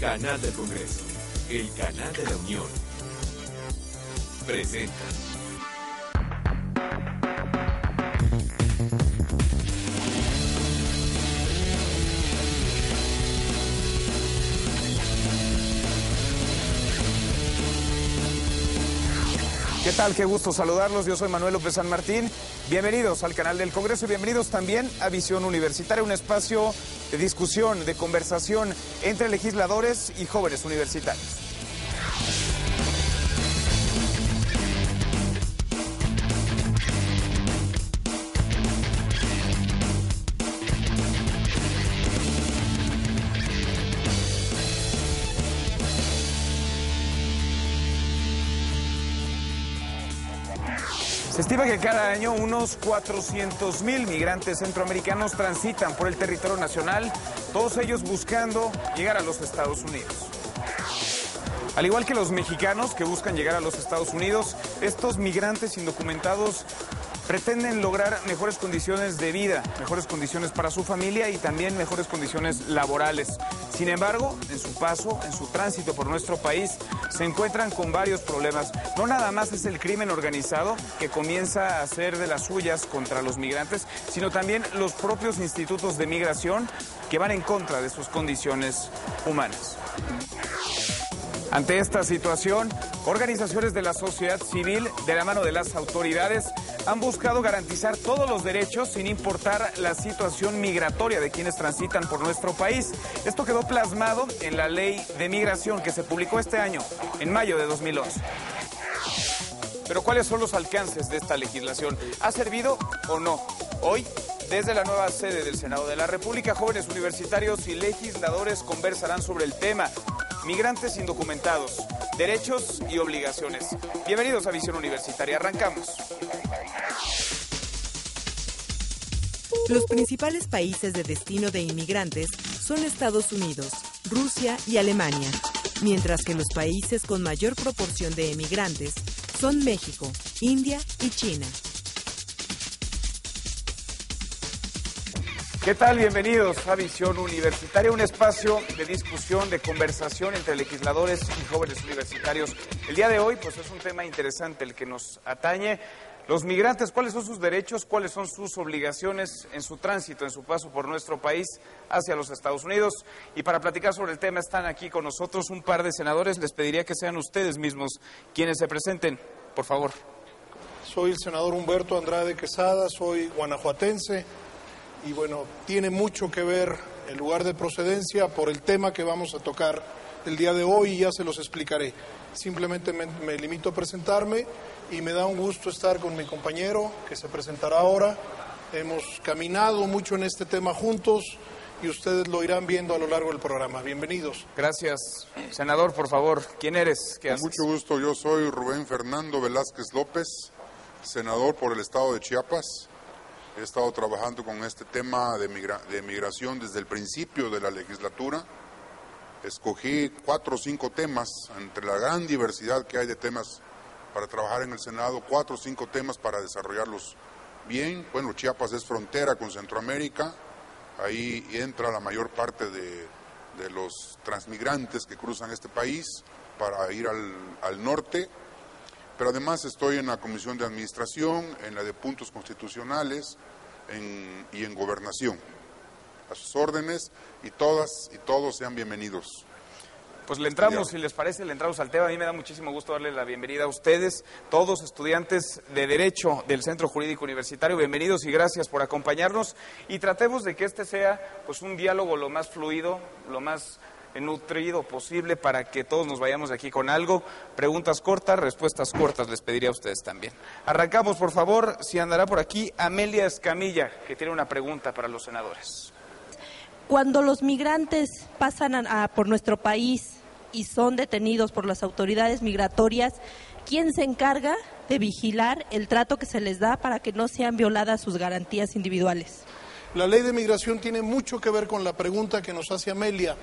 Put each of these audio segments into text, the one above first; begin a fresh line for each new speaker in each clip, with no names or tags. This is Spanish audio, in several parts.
Canal del Congreso, el canal de la Unión. Presenta.
¿Qué tal? Qué gusto saludarlos. Yo soy Manuel López San Martín. Bienvenidos al canal del Congreso y bienvenidos también a Visión Universitaria, un espacio de discusión, de conversación entre legisladores y jóvenes universitarios. Se estima que cada año unos 400,000 migrantes centroamericanos transitan por el territorio nacional, todos ellos buscando llegar a los Estados Unidos. Al igual que los mexicanos que buscan llegar a los Estados Unidos, estos migrantes indocumentados pretenden lograr mejores condiciones de vida, mejores condiciones para su familia y también mejores condiciones laborales. Sin embargo, en su paso, en su tránsito por nuestro país, se encuentran con varios problemas. No nada más es el crimen organizado que comienza a hacer de las suyas contra los migrantes, sino también los propios institutos de migración que van en contra de sus condiciones humanas. Ante esta situación, organizaciones de la sociedad civil, de la mano de las autoridades, han buscado garantizar todos los derechos sin importar la situación migratoria de quienes transitan por nuestro país. Esto quedó plasmado en la Ley de Migración que se publicó este año, en mayo de 2011. Pero ¿cuáles son los alcances de esta legislación? ¿Ha servido o no? Hoy, desde la nueva sede del Senado de la República, jóvenes universitarios y legisladores conversarán sobre el tema. Migrantes indocumentados, derechos y obligaciones. Bienvenidos a Visión Universitaria. Arrancamos.
Los principales países de destino de inmigrantes son Estados Unidos, Rusia y Alemania, mientras que los países con mayor proporción de emigrantes son México, India y China.
¿Qué tal? Bienvenidos a Visión Universitaria, un espacio de discusión, de conversación entre legisladores y jóvenes universitarios. El día de hoy, pues es un tema interesante el que nos atañe. Los migrantes, ¿cuáles son sus derechos? ¿Cuáles son sus obligaciones en su tránsito, en su paso por nuestro país hacia los Estados Unidos? Y para platicar sobre el tema están aquí con nosotros un par de senadores. Les pediría que sean ustedes mismos quienes se presenten, por favor.
Soy el senador Humberto Andrade Quesada, soy guanajuatense. Y bueno, tiene mucho que ver el lugar de procedencia por el tema que vamos a tocar el día de hoy y ya se los explicaré. Simplemente me limito a presentarme y me da un gusto estar con mi compañero que se presentará ahora. Hemos caminado mucho en este tema juntos y ustedes lo irán viendo a lo largo del programa. Bienvenidos.
Gracias. Senador, por favor, ¿quién eres? ¿Qué haces?
Con mucho gusto, yo soy Rubén Fernando Velázquez López, senador por el estado de Chiapas. He estado trabajando con este tema de migración desde el principio de la legislatura. Escogí 4 o 5 temas, entre la gran diversidad que hay de temas para trabajar en el Senado, 4 o 5 temas para desarrollarlos bien. Bueno, Chiapas es frontera con Centroamérica, ahí entra la mayor parte de los transmigrantes que cruzan este país para ir al norte. Pero además estoy en la Comisión de Administración, en la de Puntos Constitucionales y en Gobernación. A sus órdenes y todas y todos sean bienvenidos.
Pues le entramos, si les parece, le entramos al tema. A mí me da muchísimo gusto darle la bienvenida a ustedes, todos estudiantes de Derecho del Centro Jurídico Universitario. Bienvenidos y gracias por acompañarnos. Y tratemos de que este sea pues un diálogo lo más fluido, lo más nutrido posible para que todos nos vayamos de aquí con algo. Preguntas cortas, respuestas cortas, les pediría a ustedes también. Arrancamos, por favor, si andará por aquí Amelia Escamilla, que tiene una pregunta para los senadores.
Cuando los migrantes pasan por nuestro país y son detenidos por las autoridades migratorias, ¿quién se encarga de vigilar el trato que se les da para que no sean violadas sus garantías individuales?
La ley de migración tiene mucho que ver con la pregunta que nos hace Amelia,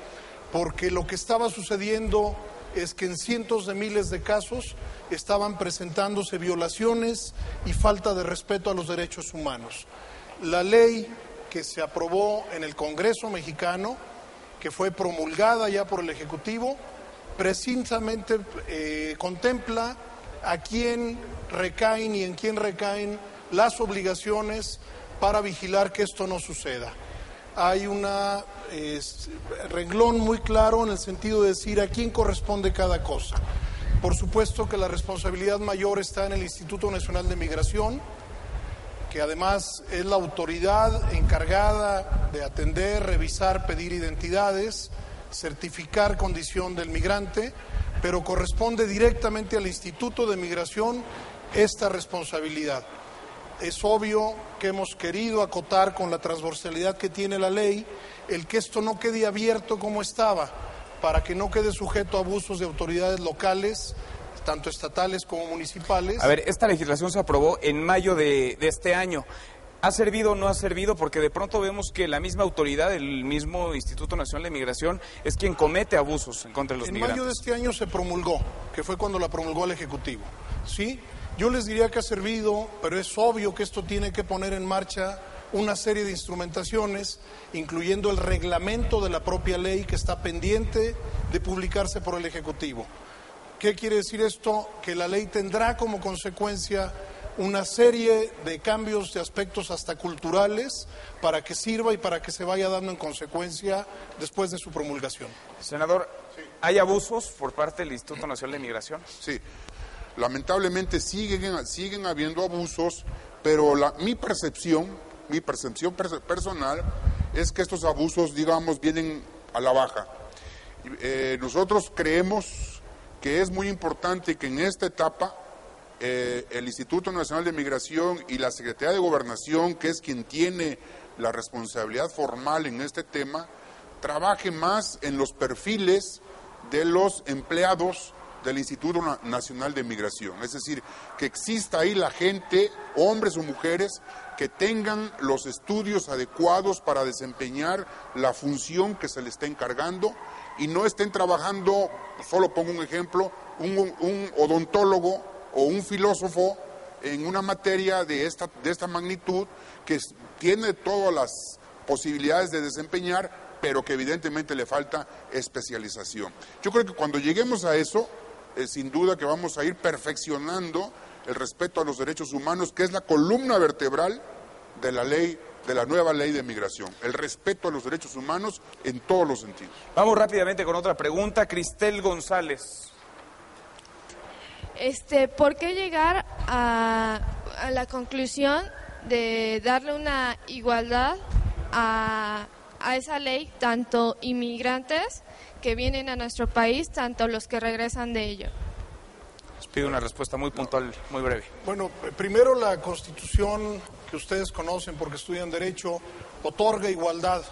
porque lo que estaba sucediendo es que en cientos de miles de casos estaban presentándose violaciones y falta de respeto a los derechos humanos. La ley que se aprobó en el Congreso mexicano que fue promulgada ya por el Ejecutivo, precisamente contempla a quién recaen y en quién recaen las obligaciones para vigilar que esto no suceda. Hay un renglón muy claro en el sentido de decir a quién corresponde cada cosa. Por supuesto que la responsabilidad mayor está en el Instituto Nacional de Migración, que además es la autoridad encargada de atender, revisar, pedir identidades, certificar condición del migrante, pero corresponde directamente al Instituto de Migración esta responsabilidad. Es obvio que hemos querido acotar con la transversalidad que tiene la ley el que esto no quede abierto como estaba, para que no quede sujeto a abusos de autoridades locales, tanto estatales como municipales.
A ver, esta legislación se aprobó en mayo de este año. ¿Ha servido o no ha servido? Porque de pronto vemos que la misma autoridad, el mismo Instituto Nacional de Migración, es quien comete abusos en contra de los migrantes.
En mayo de este año se promulgó, que fue cuando la promulgó el Ejecutivo, ¿sí? Yo les diría que ha servido, pero es obvio que esto tiene que poner en marcha una serie de instrumentaciones, incluyendo el reglamento de la propia ley que está pendiente de publicarse por el Ejecutivo. ¿Qué quiere decir esto? Que la ley tendrá como consecuencia una serie de cambios de aspectos hasta culturales para que sirva y para que se vaya dando en consecuencia después de su promulgación.
Senador, ¿hay abusos por parte del Instituto Nacional de Migración?
Sí, lamentablemente siguen habiendo abusos, pero mi percepción personal es que estos abusos, digamos, vienen a la baja. Nosotros creemos que es muy importante que en esta etapa el Instituto Nacional de Migración y la Secretaría de Gobernación, que es quien tiene la responsabilidad formal en este tema, trabaje más en los perfiles de los empleados del Instituto Nacional de Migración. Es decir, que exista ahí la gente, hombres o mujeres, que tengan los estudios adecuados para desempeñar la función que se les está encargando y no estén trabajando, solo pongo un ejemplo, un odontólogo o un filósofo en una materia de esta magnitud que tiene todas las posibilidades de desempeñar, pero que evidentemente le falta especialización. Yo creo que cuando lleguemos a eso, sin duda que vamos a ir perfeccionando el respeto a los derechos humanos, que es la columna vertebral de la ley, de la nueva ley de migración, el respeto a los derechos humanos en todos los sentidos.
Vamos rápidamente con otra pregunta. Cristel González.
¿Por qué llegar a la conclusión de darle una igualdad a esa ley, tanto inmigrantes que vienen a nuestro país, tanto los que regresan de ello?
Les pido una respuesta muy puntual, muy breve.
Bueno, primero la Constitución que ustedes conocen porque estudian Derecho otorga igualdad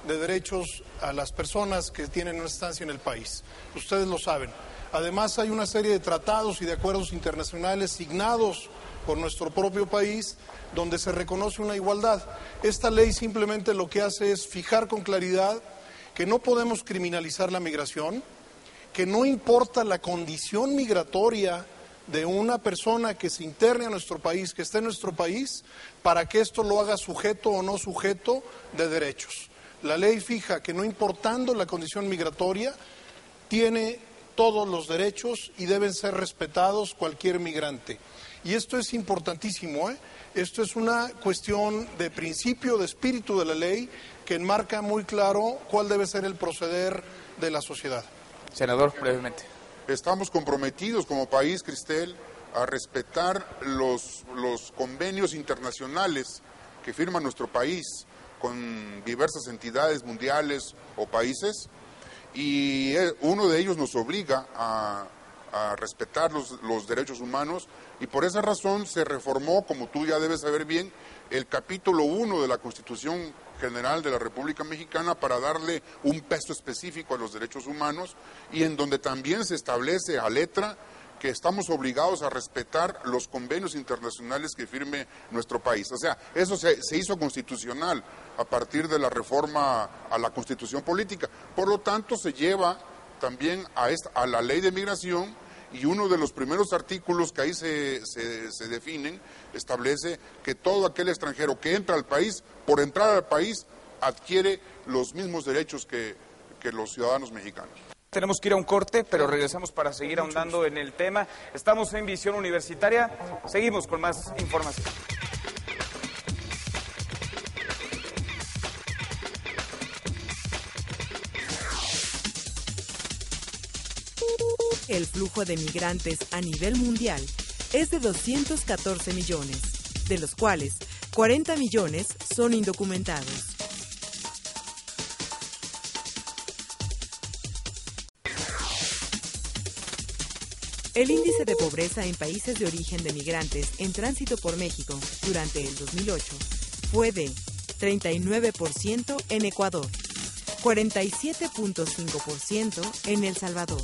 de derechos a las personas que tienen una estancia en el país. Ustedes lo saben. Además hay una serie de tratados y de acuerdos internacionales signados por nuestro propio país donde se reconoce una igualdad. Esta ley simplemente lo que hace es fijar con claridad que no podemos criminalizar la migración, que no importa la condición migratoria de una persona que se interne a nuestro país, que esté en nuestro país, para que esto lo haga sujeto o no sujeto de derechos. La ley fija que no importando la condición migratoria, tiene todos los derechos y deben ser respetados cualquier migrante. Y esto es importantísimo, Esto es una cuestión de principio, de espíritu de la ley, que enmarca muy claro cuál debe ser el proceder de la sociedad.
Senador, brevemente.
Estamos comprometidos como país, Cristel, a respetar los convenios internacionales que firma nuestro país con diversas entidades mundiales o países, y uno de ellos nos obliga a respetar los derechos humanos, y por esa razón se reformó, como tú ya debes saber bien, el capítulo 1 de la Constitución General de la República Mexicana para darle un peso específico a los derechos humanos, y en donde también se establece a letra que estamos obligados a respetar los convenios internacionales que firme nuestro país. O sea, eso se hizo constitucional a partir de la reforma a la Constitución Política. Por lo tanto, se lleva también a la Ley de Migración, y uno de los primeros artículos que ahí se definen establece que todo aquel extranjero que entra al país, por entrar al país, adquiere los mismos derechos que que los ciudadanos mexicanos.
Tenemos que ir a un corte, pero regresamos para seguir ahondando en el tema. Estamos en Visión Universitaria, seguimos con más información.
El flujo de migrantes a nivel mundial es de 214 millones, de los cuales 40 millones son indocumentados. El índice de pobreza en países de origen de migrantes en tránsito por México durante el 2008 fue de 39% en Ecuador, 47.5% en El Salvador,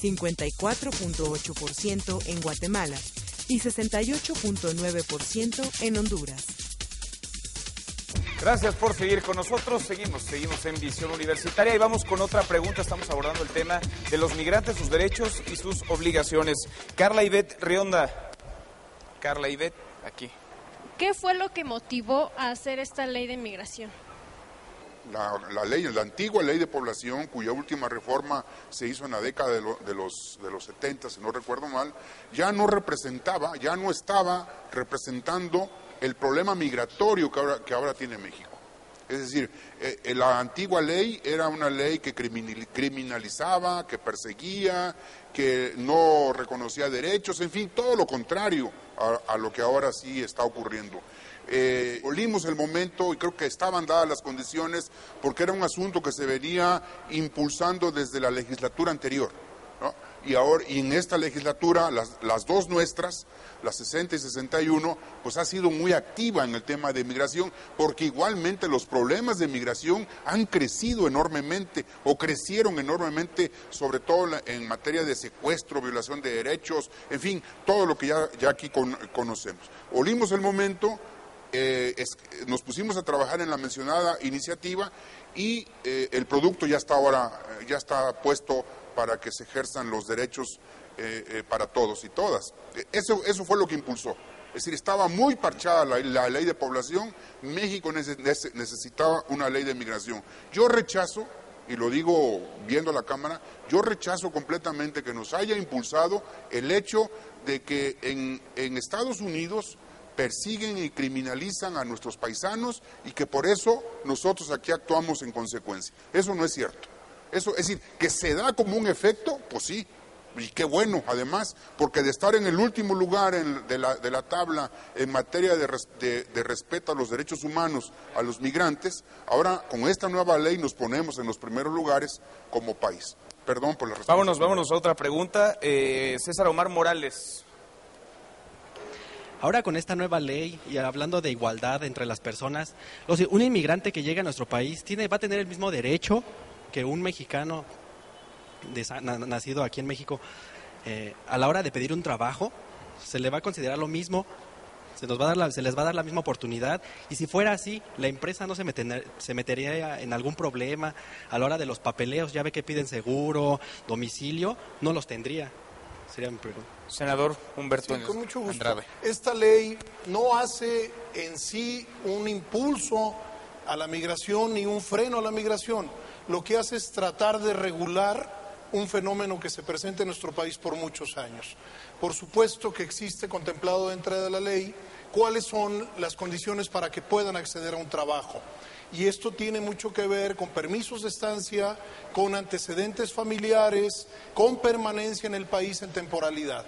54.8% en Guatemala y 68.9% en Honduras.
Gracias por seguir con nosotros. Seguimos en Visión Universitaria y vamos con otra pregunta. Estamos abordando el tema de los migrantes, sus derechos y sus obligaciones. Carla Ivette Rionda. Carla Ivette, aquí.
¿Qué fue lo que motivó a hacer esta ley de migración?
La antigua ley de población, cuya última reforma se hizo en la década de los 70, si no recuerdo mal, ya no estaba representando el problema migratorio que ahora tiene México. Es decir, la antigua ley era una ley que criminalizaba, que perseguía, que no reconocía derechos, en fin, todo lo contrario a lo que ahora sí está ocurriendo. Olimos el momento y creo que estaban dadas las condiciones porque era un asunto que se venía impulsando desde la legislatura anterior, ¿no? Y en esta legislatura, las dos nuestras, la 60 y 61, pues ha sido muy activa en el tema de migración, porque igualmente los problemas de migración han crecido enormemente, o crecieron enormemente, sobre todo en materia de secuestro, violación de derechos, en fin, todo lo que ya aquí conocemos. Olimos el momento, nos pusimos a trabajar en la mencionada iniciativa y el producto ya está puesto para que se ejerzan los derechos para todos y todas. Eso fue lo que impulsó. Es decir, estaba muy parchada la ley de población, México necesitaba una ley de migración. Yo rechazo, y lo digo viendo la Cámara, yo rechazo completamente que nos haya impulsado el hecho de que en Estados Unidos persiguen y criminalizan a nuestros paisanos y que por eso nosotros aquí actuamos en consecuencia. Eso no es cierto. Eso, es decir, que se da como un efecto, pues sí, y qué bueno además, porque de estar en el último lugar de la tabla en materia de respeto a los derechos humanos a los migrantes, ahora con esta nueva ley nos ponemos en los primeros lugares como país. Perdón por la respuesta.
Vámonos a otra pregunta. César Omar Morales.
Ahora con esta nueva ley y hablando de igualdad entre las personas, un inmigrante que llega a nuestro país va a tener el mismo derecho que un mexicano nacido aquí en México. A la hora de pedir un trabajo, se le va a considerar lo mismo, se les va a dar la misma oportunidad, y si fuera así, la empresa no se metería en algún problema a la hora de los papeleos. Ya ve que piden seguro, domicilio, no los tendría. Sería mi pregunta.
Senador Humberto
con mucho gusto.
Andrade.
Esta ley no hace en sí un impulso a la migración ni un freno a la migración. Lo que hace es tratar de regular un fenómeno que se presenta en nuestro país por muchos años. Por supuesto que existe contemplado dentro de la ley cuáles son las condiciones para que puedan acceder a un trabajo. Y esto tiene mucho que ver con permisos de estancia, con antecedentes familiares, con permanencia en el país en temporalidad.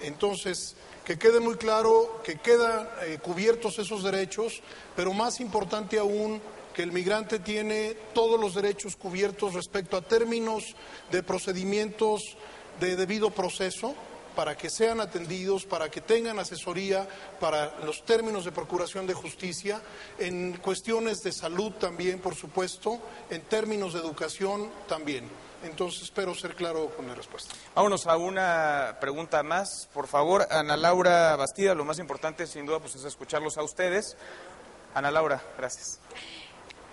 Entonces, que quede muy claro que quedan cubiertos esos derechos, pero más importante aún, que el migrante tiene todos los derechos cubiertos respecto a términos de procedimientos de debido proceso, para que sean atendidos, para que tengan asesoría para los términos de procuración de justicia, en cuestiones de salud también, por supuesto, en términos de educación también. Entonces, espero ser claro con la respuesta.
Vámonos a una pregunta más, por favor. Ana Laura Bastida, lo más importante sin duda pues es escucharlos a ustedes. Ana Laura, gracias.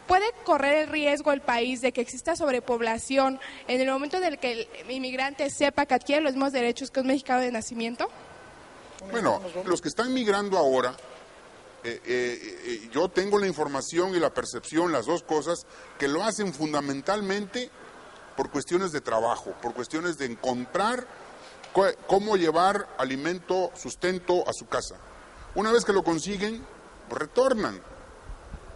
¿Puede correr el riesgo el país de que exista sobrepoblación en el momento en el que el inmigrante sepa que adquiere los mismos derechos que un mexicano de nacimiento?
Bueno, los que están migrando ahora Yo tengo la información y la percepción, las dos cosas, que lo hacen fundamentalmente por cuestiones de trabajo, por cuestiones de encontrar cómo llevar alimento, sustento a su casa. Una vez que lo consiguen, pues retornan.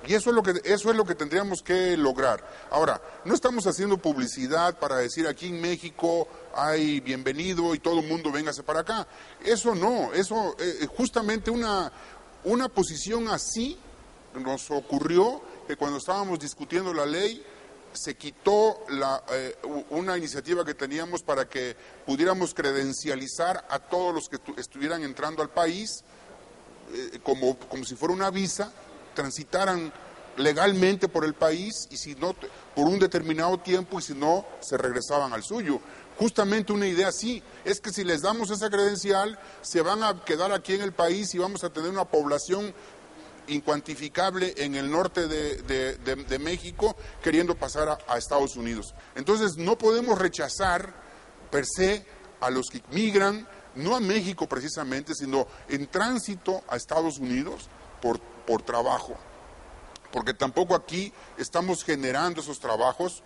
Y eso es lo que tendríamos que lograr. Ahora, no estamos haciendo publicidad para decir aquí en México hay bienvenido y todo el mundo véngase para acá. Eso no, eso justamente una posición así nos ocurrió que cuando estábamos discutiendo la ley se quitó una iniciativa que teníamos para que pudiéramos credencializar a todos los que estuvieran entrando al país como si fuera una visa, transitaran legalmente por el país y si no por un determinado tiempo y si no se regresaban al suyo. Justamente una idea así, es que si les damos esa credencial se van a quedar aquí en el país y vamos a tener una población incuantificable en el norte de México queriendo pasar a Estados Unidos. Entonces no podemos rechazar per se a los que migran, no a México precisamente, sino en tránsito a Estados Unidos por trabajo, porque tampoco aquí estamos generando esos trabajos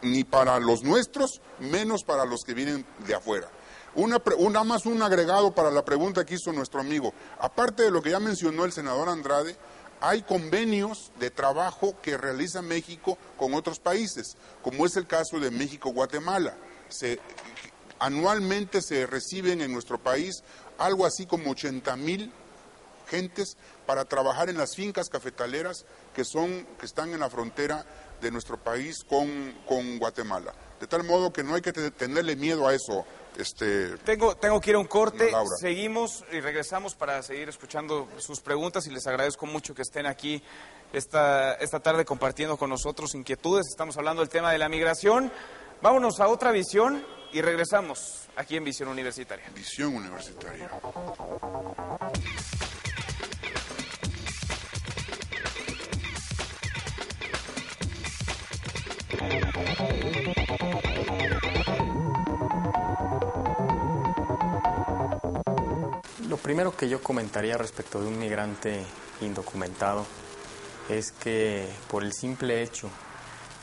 ni para los nuestros, menos para los que vienen de afuera. Más un agregado para la pregunta que hizo nuestro amigo. Aparte de lo que ya mencionó el senador Andrade, hay convenios de trabajo que realiza México con otros países, como es el caso de México-Guatemala. Anualmente se reciben en nuestro país algo así como 80,000 gentes para trabajar en las fincas cafetaleras que están en la frontera de nuestro país con Guatemala. De tal modo que no hay que tenerle miedo a eso.
Tengo que ir a un corte,
Laura.
Seguimos y regresamos para seguir escuchando sus preguntas y les agradezco mucho que estén aquí esta tarde compartiendo con nosotros inquietudes. Estamos hablando del tema de la migración. Vámonos a otra visión y regresamos aquí en Visión Universitaria.
Visión Universitaria.
Lo primero que yo comentaría respecto de un migrante indocumentado es que por el simple hecho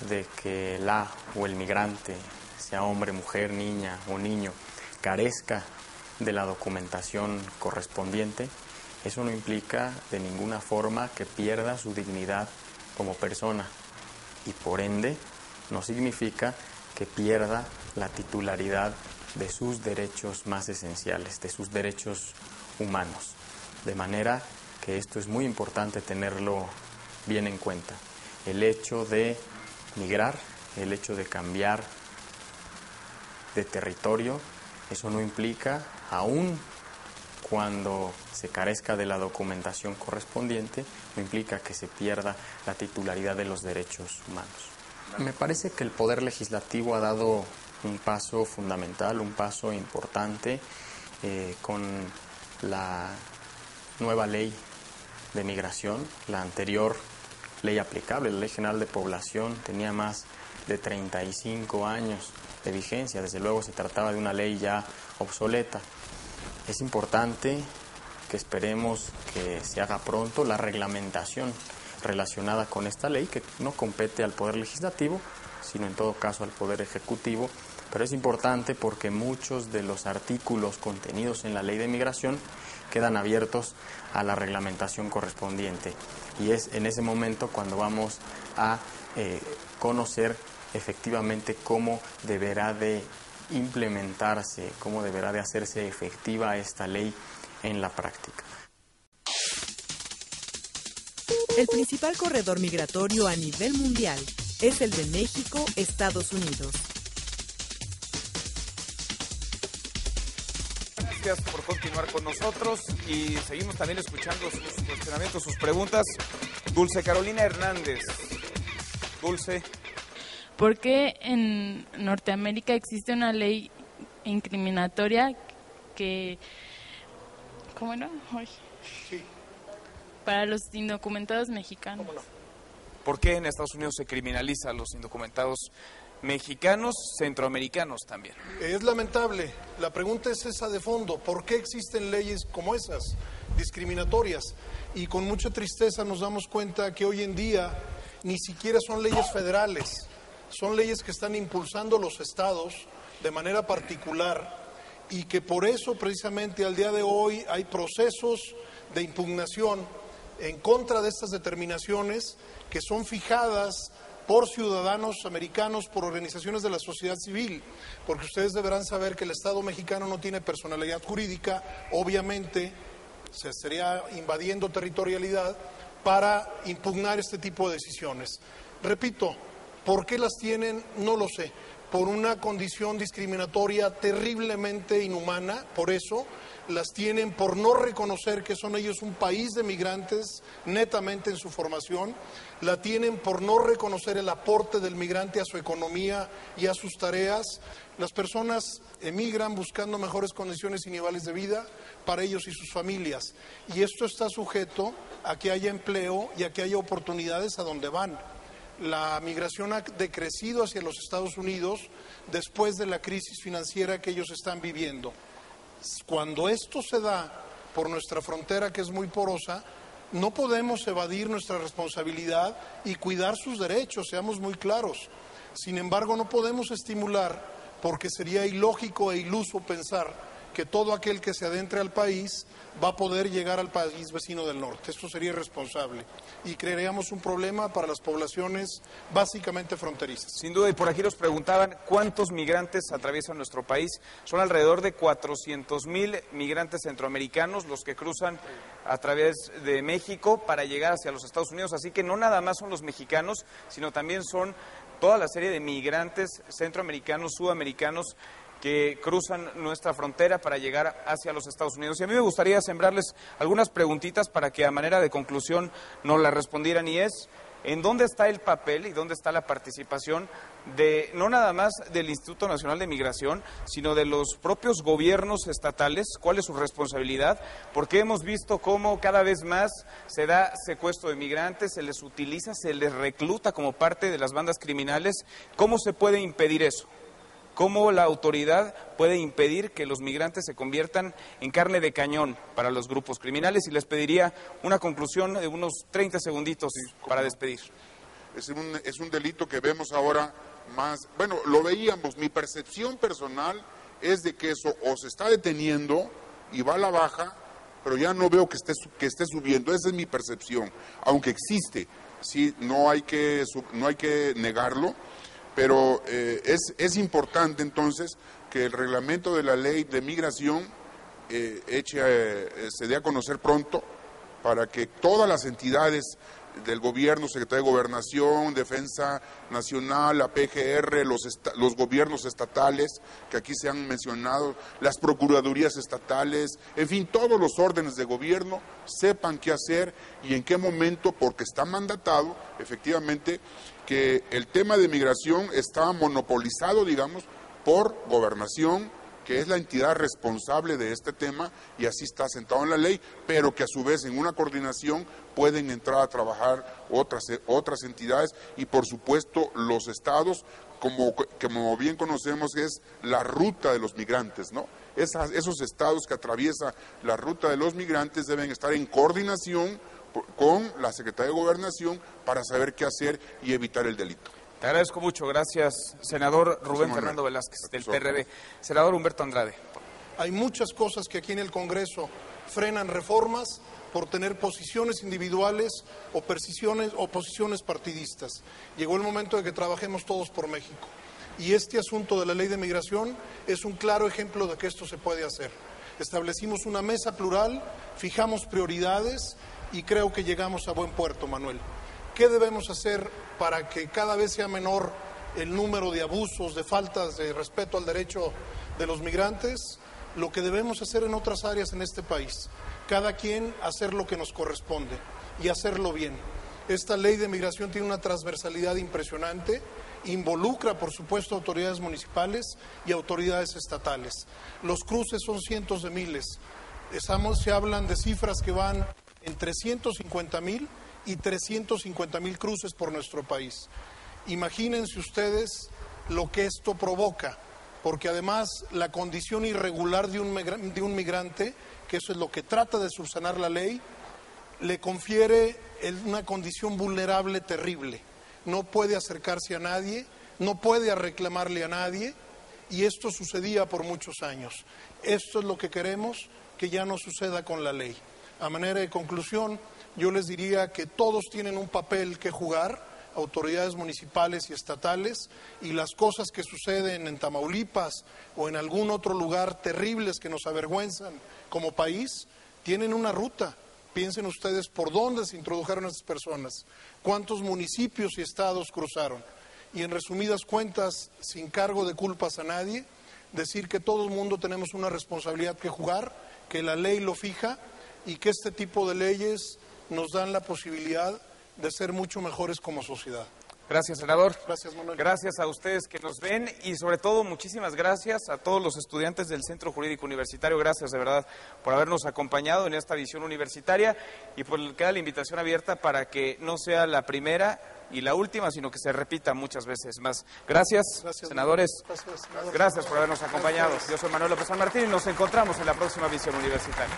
de que la o el migrante, sea hombre, mujer, niña o niño, carezca de la documentación correspondiente, eso no implica de ninguna forma que pierda su dignidad como persona y por ende no significa que pierda la titularidad de sus derechos más esenciales, de sus derechos humanos. De manera que esto es muy importante tenerlo bien en cuenta. El hecho de migrar, el hecho de cambiar de territorio, eso no implica, aún cuando se carezca de la documentación correspondiente, no implica que se pierda la titularidad de los derechos humanos. Me parece que el Poder Legislativo ha dado un paso fundamental, un paso importante con la nueva ley de migración. La anterior ley aplicable, la Ley General de Población, tenía más de 35 años de vigencia. Desde luego se trataba de una ley ya obsoleta. Es importante que esperemos que se haga pronto la reglamentación relacionada con esta ley, que no compete al Poder Legislativo, sino en todo caso al Poder Ejecutivo, pero es importante porque muchos de los artículos contenidos en la Ley de Migración quedan abiertos a la reglamentación correspondiente y es en ese momento cuando vamos a conocer efectivamente cómo deberá de implementarse, cómo deberá de hacerse efectiva esta ley en la práctica.
El principal corredor migratorio a nivel mundial es el de México-Estados Unidos.
Gracias por continuar con nosotros y seguimos también escuchando sus cuestionamientos, sus preguntas. Dulce Carolina Hernández. Dulce.
¿Por qué en Norteamérica existe una ley incriminatoria que... ¿Cómo no? Sí. Para los indocumentados mexicanos?
¿Por qué en Estados Unidos se criminaliza a los indocumentados mexicanos, centroamericanos también?
Es lamentable. La pregunta es esa de fondo. ¿Por qué existen leyes como esas? discriminatorias. Y con mucha tristeza nos damos cuenta que hoy en día ni siquiera son leyes federales, son leyes que están impulsando los estados de manera particular, y que por eso precisamente al día de hoy hay procesos de impugnación en contra de estas determinaciones que son fijadas por ciudadanos americanos, por organizaciones de la sociedad civil, porque ustedes deberán saber que el Estado mexicano no tiene personalidad jurídica, obviamente se estaría invadiendo territorialidad para impugnar este tipo de decisiones. Repito, ¿por qué las tienen? No lo sé. Por una condición discriminatoria terriblemente inhumana, por eso las tienen, por no reconocer que son ellos un país de migrantes netamente en su formación, la tienen por no reconocer el aporte del migrante a su economía y a sus tareas. Las personas emigran buscando mejores condiciones y niveles de vida para ellos y sus familias, y esto está sujeto a que haya empleo y a que haya oportunidades a donde van. La migración ha decrecido hacia los Estados Unidos después de la crisis financiera que ellos están viviendo. Cuando esto se da por nuestra frontera, que es muy porosa, no podemos evadir nuestra responsabilidad y cuidar sus derechos, seamos muy claros. Sin embargo, no podemos estimular, porque sería ilógico e iluso pensar que todo aquel que se adentre al país va a poder llegar al país vecino del norte. Esto sería irresponsable y crearíamos un problema para las poblaciones básicamente fronterizas.
Sin duda, y por aquí nos preguntaban cuántos migrantes atraviesan nuestro país. Son alrededor de 400,000 migrantes centroamericanos los que cruzan a través de México para llegar hacia los Estados Unidos. Así que no nada más son los mexicanos, sino también son toda la serie de migrantes centroamericanos, sudamericanos, que cruzan nuestra frontera para llegar hacia los Estados Unidos. Y a mí me gustaría sembrarles algunas preguntitas para que a manera de conclusión nos las respondieran, y es, ¿en dónde está el papel y dónde está la participación de, no nada más del Instituto Nacional de Migración, sino de los propios gobiernos estatales? ¿Cuál es su responsabilidad? Porque hemos visto cómo cada vez más se da secuestro de migrantes, se les utiliza, se les recluta como parte de las bandas criminales. ¿Cómo se puede impedir eso? ¿Cómo la autoridad puede impedir que los migrantes se conviertan en carne de cañón para los grupos criminales? Y les pediría una conclusión de unos 30 segunditos para despedir.
Es un delito que vemos ahora más, bueno, lo veíamos, mi percepción personal es de que eso o se está deteniendo y va a la baja, pero ya no veo que esté subiendo. Esa es mi percepción, aunque existe, sí, no hay que negarlo. Pero es importante entonces que el reglamento de la ley de migración se dé a conocer pronto para que todas las entidades del gobierno, Secretaría de Gobernación, Defensa Nacional, la PGR, los gobiernos estatales que aquí se han mencionado, las procuradurías estatales, en fin, todos los órdenes de gobierno sepan qué hacer y en qué momento, porque está mandatado efectivamente que el tema de migración está monopolizado, digamos, por Gobernación, que es la entidad responsable de este tema, y así está sentado en la ley, pero que a su vez en una coordinación pueden entrar a trabajar otras entidades y por supuesto los estados, como bien conocemos, es la ruta de los migrantes, ¿no? Esos estados que atraviesan la ruta de los migrantes deben estar en coordinación con la Secretaría de Gobernación para saber qué hacer y evitar el delito.
Te agradezco mucho, gracias, senador Rubén Fernando Velázquez, del PRD. Senador Humberto Andrade.
Hay muchas cosas que aquí en el Congreso frenan reformas por tener posiciones individuales o posiciones partidistas. Llegó el momento de que trabajemos todos por México. Y este asunto de la ley de migración es un claro ejemplo de que esto se puede hacer. Establecimos una mesa plural, fijamos prioridades y creo que llegamos a buen puerto, Manuel. ¿Qué debemos hacer para que cada vez sea menor el número de abusos, de faltas de respeto al derecho de los migrantes? Lo que debemos hacer en otras áreas en este país. Cada quien hacer lo que nos corresponde y hacerlo bien. Esta ley de migración tiene una transversalidad impresionante, involucra por supuesto autoridades municipales y autoridades estatales. Los cruces son cientos de miles. Se hablan de cifras que van entre 150,000 y 350,000 cruces por nuestro país. Imagínense ustedes lo que esto provoca. porque además la condición irregular de un migrante, que eso es lo que trata de subsanar la ley, le confiere una condición vulnerable terrible. No puede acercarse a nadie, no puede reclamarle a nadie, y esto sucedía por muchos años. Esto es lo que queremos que ya no suceda con la ley. A manera de conclusión, yo les diría que todos tienen un papel que jugar, autoridades municipales y estatales, y las cosas que suceden en Tamaulipas o en algún otro lugar terribles que nos avergüenzan como país, tienen una ruta. Piensen ustedes por dónde se introdujeron estas personas, cuántos municipios y estados cruzaron. Y en resumidas cuentas, sin cargo de culpas a nadie, decir que todo el mundo tenemos una responsabilidad que jugar, que la ley lo fija y que este tipo de leyes nos dan la posibilidad de ser mucho mejores como sociedad.
Gracias, senador.
Gracias, Manuel.
Gracias a ustedes que nos ven y sobre todo muchísimas gracias a todos los estudiantes del Centro Jurídico Universitario. Gracias de verdad por habernos acompañado en esta visión universitaria y pues queda la invitación abierta para que no sea la primera y la última, sino que se repita muchas veces más. Gracias, senadores. Gracias por habernos acompañado. Yo soy Manuel López San Martín y nos encontramos en la próxima visión universitaria.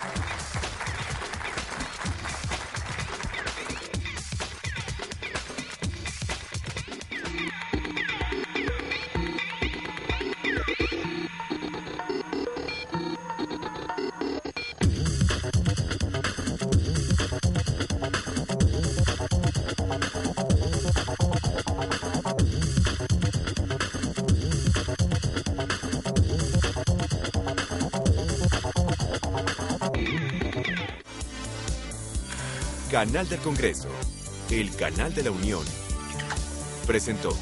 Canal del Congreso, el canal de la Unión. Presentó.